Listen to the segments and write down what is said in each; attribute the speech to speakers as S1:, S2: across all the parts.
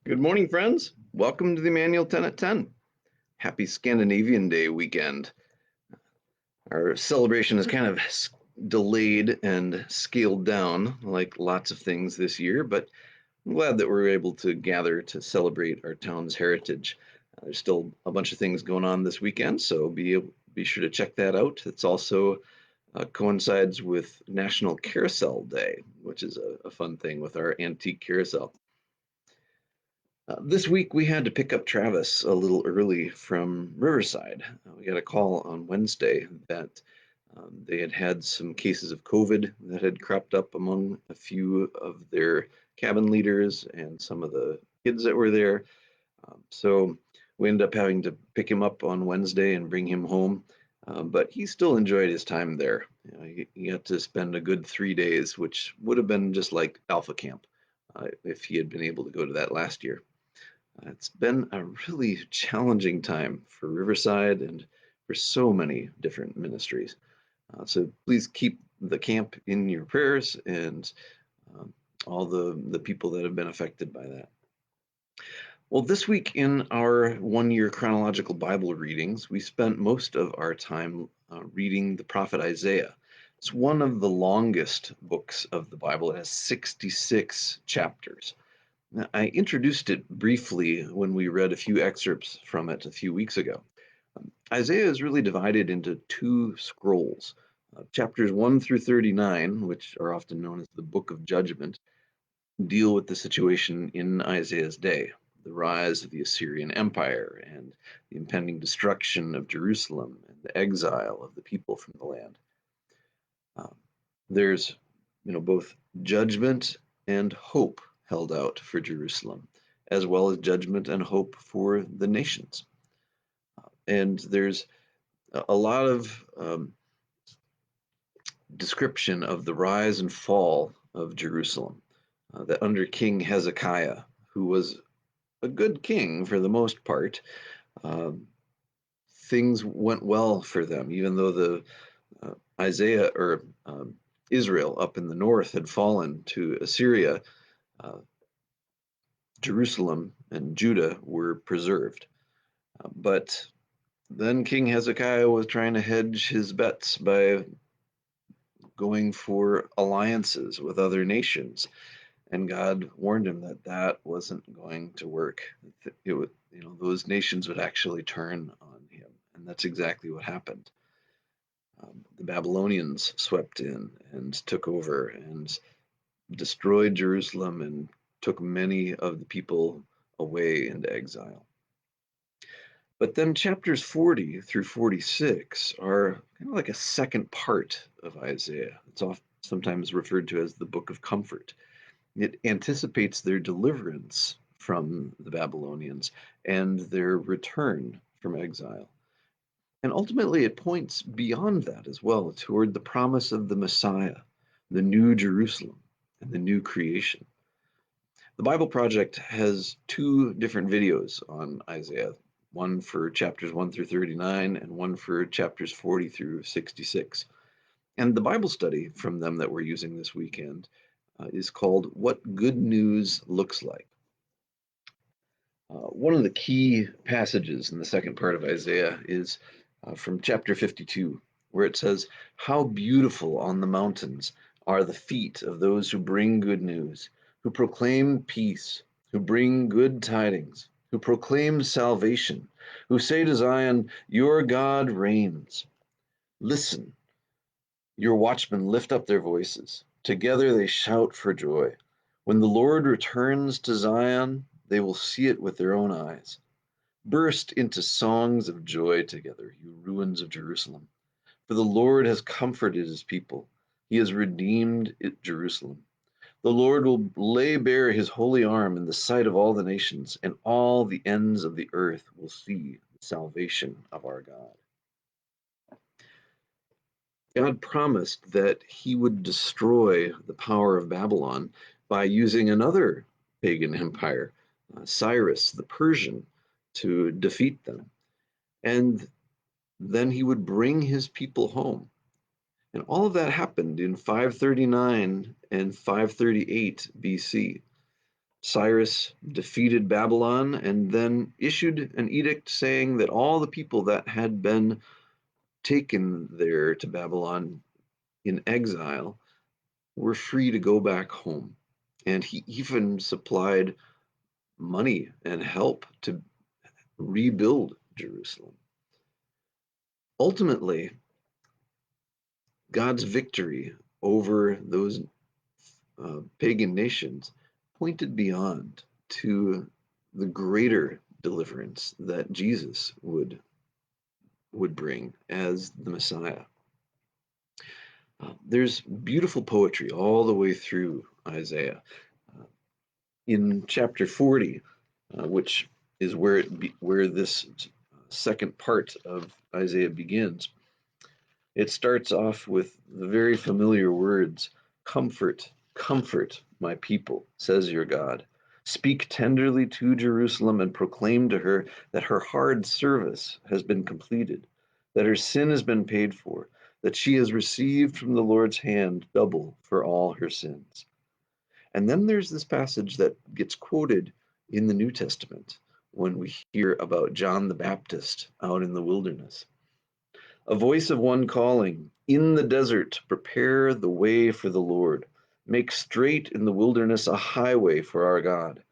S1: Good morning, friends. Welcome to the Immanuel 10 at 10. Happy Scandinavian Day weekend. Our celebration is kind of delayed and scaled down, like lots of things this year, but I'm glad that we're able to gather to celebrate our town's heritage. There's still a bunch of things going on this weekend, so be sure to check that out. It's also coincides with National Carousel Day, which is a fun thing with our antique carousel. This week we had to pick up Travis a little early from Riverside. We got a call on Wednesday that they had had some cases of COVID that had cropped up among a few of their cabin leaders and some of the kids that were there. So we ended up having to pick him up on Wednesday and bring him home. But he still enjoyed his time there. He got to spend a good 3 days, which would have been just like Alpha Camp if he had been able to go to that last year. It's been a really challenging time for Riverside and for so many different ministries. So please keep the camp in your prayers and um, all the people that have been affected by that. Well, this week in our 1 year chronological Bible readings, we spent most of our time reading the prophet Isaiah. It's one of the longest books of the Bible. It has 66 chapters. Now, I introduced it briefly when we read a few excerpts from it a few weeks ago. Isaiah is really divided into two scrolls. Chapters 1 through 39, which are often known as the Book of Judgment, deal with the situation in Isaiah's day, the rise of the Assyrian Empire and the impending destruction of Jerusalem and the exile of the people from the land. Um, there's, both judgment and hope held out for Jerusalem, as well as judgment and hope for the nations. And there's a lot of description of the rise and fall of Jerusalem. That under King Hezekiah, who was a good king for the most part, um, things went well for them, even though the Isaiah or Israel up in the north had fallen to Assyria. Uh, Jerusalem and Judah were preserved. But then King Hezekiah was trying to hedge his bets by going for alliances with other nations. And God warned him that that wasn't going to work. It would, those nations would actually turn on him. And that's exactly what happened. The Babylonians swept in and took over and destroyed Jerusalem and took many of the people away into exile. But then chapters 40 through 46 are kind of like a second part of Isaiah. It's often sometimes referred to as the book of comfort. It anticipates their deliverance from the Babylonians and their return from exile. And ultimately, it points beyond that as well toward the promise of the Messiah, the new Jerusalem, and the new creation. The Bible Project has two different videos on Isaiah, one for chapters 1 through 39 and one for chapters 40 through 66. And the Bible study from them that we're using this weekend is called What Good News Looks Like. One of the key passages in the second part of Isaiah is from chapter 52, where it says, "How beautiful on the mountains are the feet of those who bring good news, who proclaim peace, who bring good tidings, who proclaim salvation, who say to Zion, 'Your God reigns.' Listen, your watchmen lift up their voices. Together they shout for joy. When the Lord returns to Zion, they will see it with their own eyes. Burst into songs of joy together, you ruins of Jerusalem. For the Lord has comforted his people. He has redeemed Jerusalem. The Lord will lay bare his holy arm in the sight of all the nations, and all the ends of the earth will see the salvation of our God." God promised that he would destroy the power of Babylon by using another pagan empire, Cyrus the Persian, to defeat them. And then he would bring his people home. And all of that happened in 539 and 538 BC. Cyrus defeated Babylon and then issued an edict saying that all the people that had been taken there to Babylon in exile were free to go back home. And he even supplied money and help to rebuild Jerusalem. Ultimately, God's victory over those pagan nations pointed beyond to the greater deliverance that Jesus would bring as the Messiah. There's beautiful poetry all the way through Isaiah. Uh, in chapter 40, which is where this second part of Isaiah begins, it starts off with the very familiar words, "Comfort, comfort my people, says your God. Speak tenderly to Jerusalem and proclaim to her that her hard service has been completed, that her sin has been paid for, that she has received from the Lord's hand double for all her sins." And then there's this passage that gets quoted in the New Testament when we hear about John the Baptist out in the wilderness. A voice of one calling, "In the desert, prepare the way for the Lord. Make straight in the wilderness a highway for our God.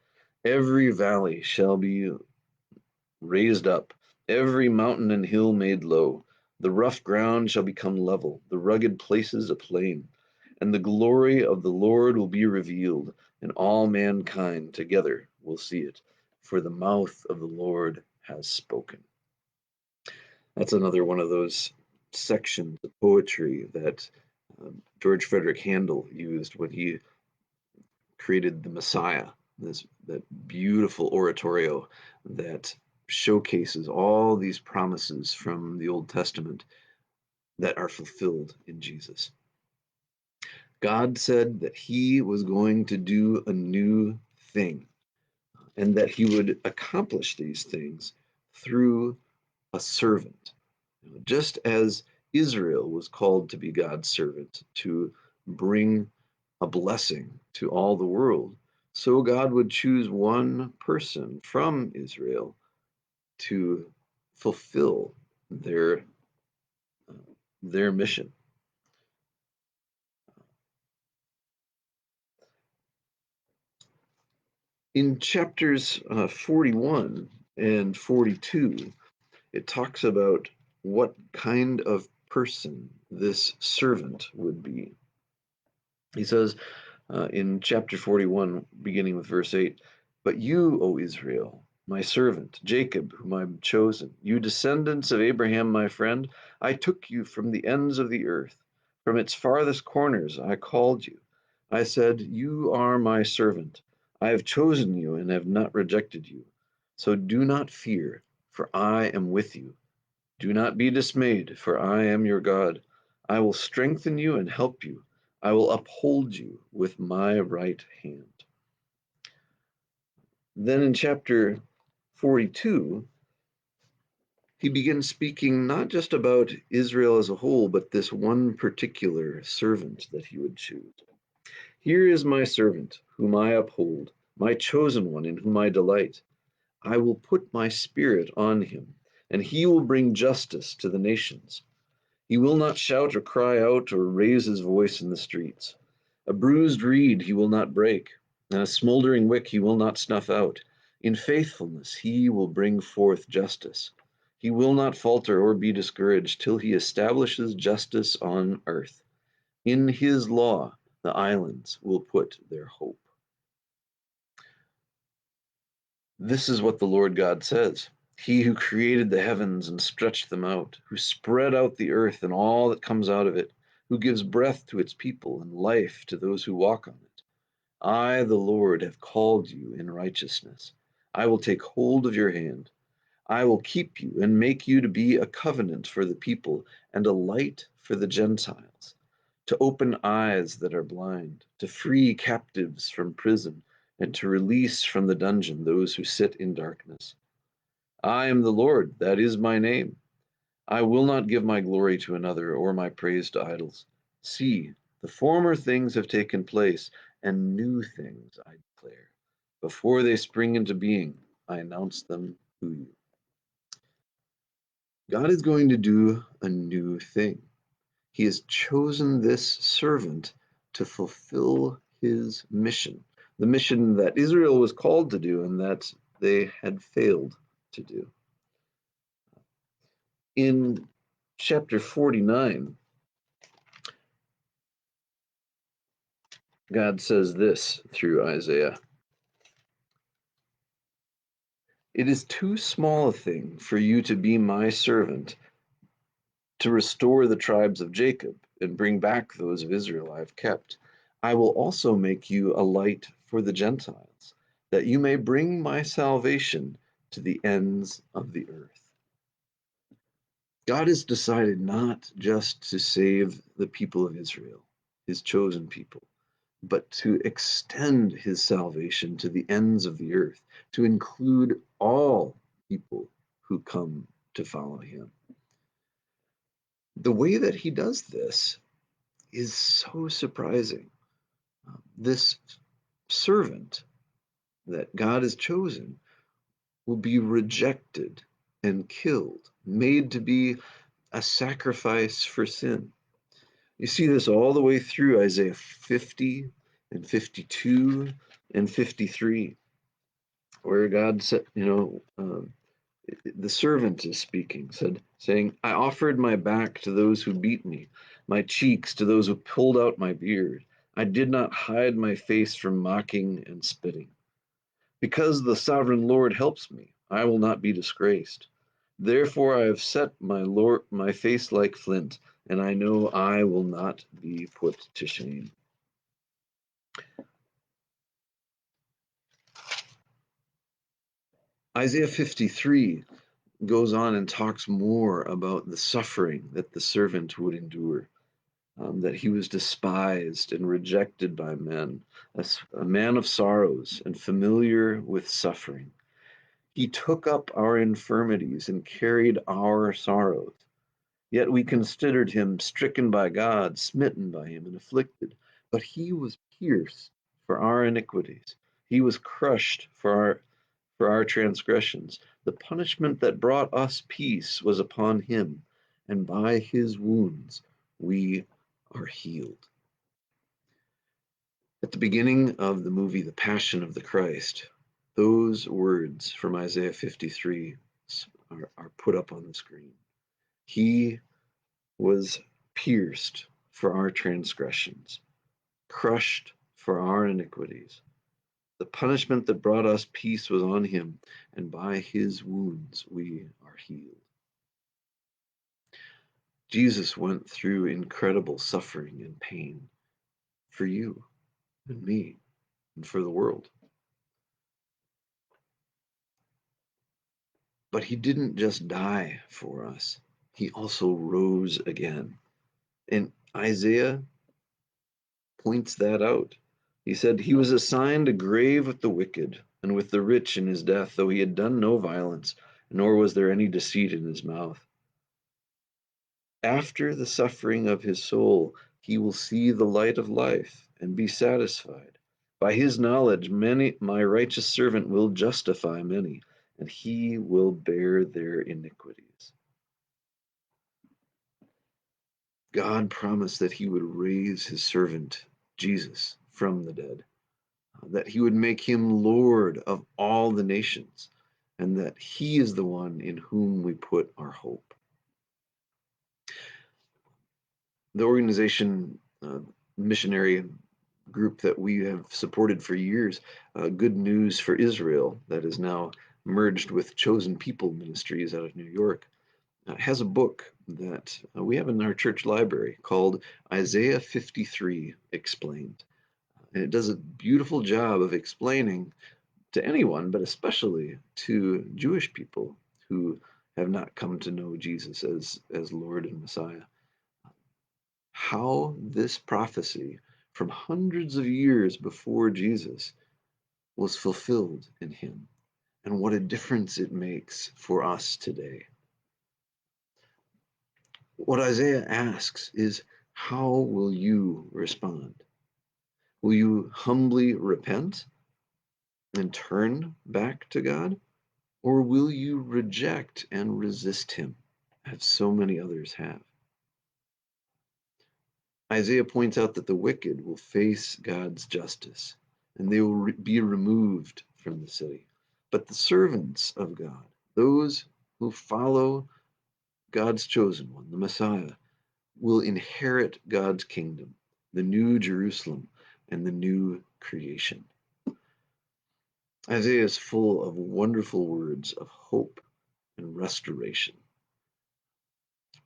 S1: Every valley shall be raised up, every mountain and hill made low. The rough ground shall become level, the rugged places a plain. And the glory of the Lord will be revealed, and all mankind together will see it. For the mouth of the Lord has spoken." That's another one of those sections of poetry that George Frederick Handel used when he created the Messiah, that beautiful oratorio that showcases all these promises from the Old Testament that are fulfilled in Jesus. God said that he was going to do a new thing and that he would accomplish these things through a servant. Just as Israel was called to be God's servant, to bring a blessing to all the world, so God would choose one person from Israel to fulfill their their mission. In chapters 41 and 42, it talks about what kind of person this servant would be. He says in chapter 41, beginning with verse 8, "But you, O Israel, my servant, Jacob, whom I've chosen, you descendants of Abraham, my friend, I took you from the ends of the earth. From its farthest corners I called you. I said, You are my servant. I have chosen you and have not rejected you. So do not fear, for I am with you. Do not be dismayed, for I am your God. I will strengthen you and help you. I will uphold you with my right hand." Then in chapter 42, he begins speaking not just about Israel as a whole, but this one particular servant that he would choose. "Here is my servant, whom I uphold, my chosen one, in whom I delight. I will put my spirit on him, and he will bring justice to the nations. He will not shout or cry out or raise his voice in the streets. A bruised reed he will not break, and a smoldering wick he will not snuff out. In faithfulness he will bring forth justice. He will not falter or be discouraged till he establishes justice on earth. In his law the islands will put their hope." This is what the Lord God says. He who created the heavens and stretched them out, who spread out the earth and all that comes out of it, who gives breath to its people and life to those who walk on it. I, the Lord, have called you in righteousness. I will take hold of your hand. I will keep you and make you to be a covenant for the people and a light for the Gentiles, to open eyes that are blind, to free captives from prison, and to release from the dungeon those who sit in darkness. I am the Lord, that is my name. I will not give my glory to another or my praise to idols. See, the former things have taken place, and new things I declare. Before they spring into being, I announce them to you. God is going to do a new thing. He has chosen this servant to fulfill his mission, the mission that Israel was called to do and that they had failed to do. In chapter 49, God says this through Isaiah: "It is too small a thing for you to be my servant, to restore the tribes of Jacob and bring back those of Israel I have kept. I will also make you a light for the Gentiles, that you may bring my salvation to the ends of the earth." God has decided not just to save the people of Israel, his chosen people, but to extend his salvation to the ends of the earth, to include all people who come to follow him. The way that he does this is so surprising. This servant that God has chosen will be rejected and killed, made to be a sacrifice for sin. You see this all the way through Isaiah 50 and 52 and 53, where God said, the servant is speaking, saying, "I offered my back to those who beat me, my cheeks to those who pulled out my beard. I did not hide my face from mocking and spitting. Because the sovereign Lord helps me, I will not be disgraced. Therefore I have set my face like flint, and I know I will not be put to shame." Isaiah 53 goes on and talks more about the suffering that the servant would endure, that he was despised and rejected by men, a man of sorrows and familiar with suffering. He took up our infirmities and carried our sorrows. Yet we considered him stricken by God, smitten by him, and afflicted. But he was pierced for our iniquities. He was crushed for our transgressions. The punishment that brought us peace was upon him, and by his wounds we are healed. At the beginning of the movie The Passion of the Christ, those words from Isaiah 53 are put up on the screen. He was pierced for our transgressions, crushed for our iniquities. The punishment that brought us peace was on him, and by his wounds we are healed. Jesus went through incredible suffering and pain for you and me and for the world. But he didn't just die for us, he also rose again. And Isaiah points that out. He said, "He was assigned a grave with the wicked and with the rich in his death, though he had done no violence, nor was there any deceit in his mouth. After the suffering of his soul, he will see the light of life and be satisfied. By his knowledge, my righteous servant will justify many, and he will bear their iniquities." God promised that he would raise his servant, Jesus, from the dead, that he would make him Lord of all the nations, and that he is the one in whom we put our hope. The organization, missionary group that we have supported for years, Good News for Israel, that is now merged with Chosen People Ministries out of New York, has a book that we have in our church library called Isaiah 53 Explained. And it does a beautiful job of explaining to anyone, but especially to Jewish people who have not come to know Jesus as Lord and Messiah, how this prophecy from hundreds of years before Jesus was fulfilled in him, and what a difference it makes for us today. What Isaiah asks is, how will you respond? Will you humbly repent? and turn back to God? Or will you reject and resist him, as so many others have? Isaiah points out that the wicked will face God's justice and they will be removed from the city. But the servants of God, those who follow God's chosen one, the Messiah, will inherit God's kingdom, the new Jerusalem, and the new creation. Isaiah is full of wonderful words of hope and restoration.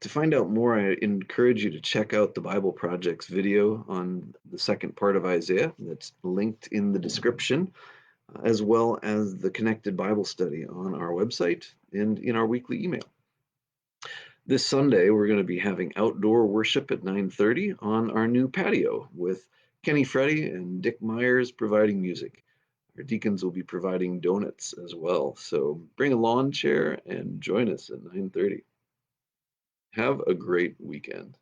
S1: To find out more, I encourage you to check out the Bible Project's video on the second part of Isaiah that's linked in the description, as well as the connected Bible study on our website and in our weekly email. This Sunday, we're going to be having outdoor worship at 9:30 on our new patio with Kenny Freddy and Dick Myers providing music. Our deacons will be providing donuts as well. So bring a lawn chair and join us at 9:30. Have a great weekend.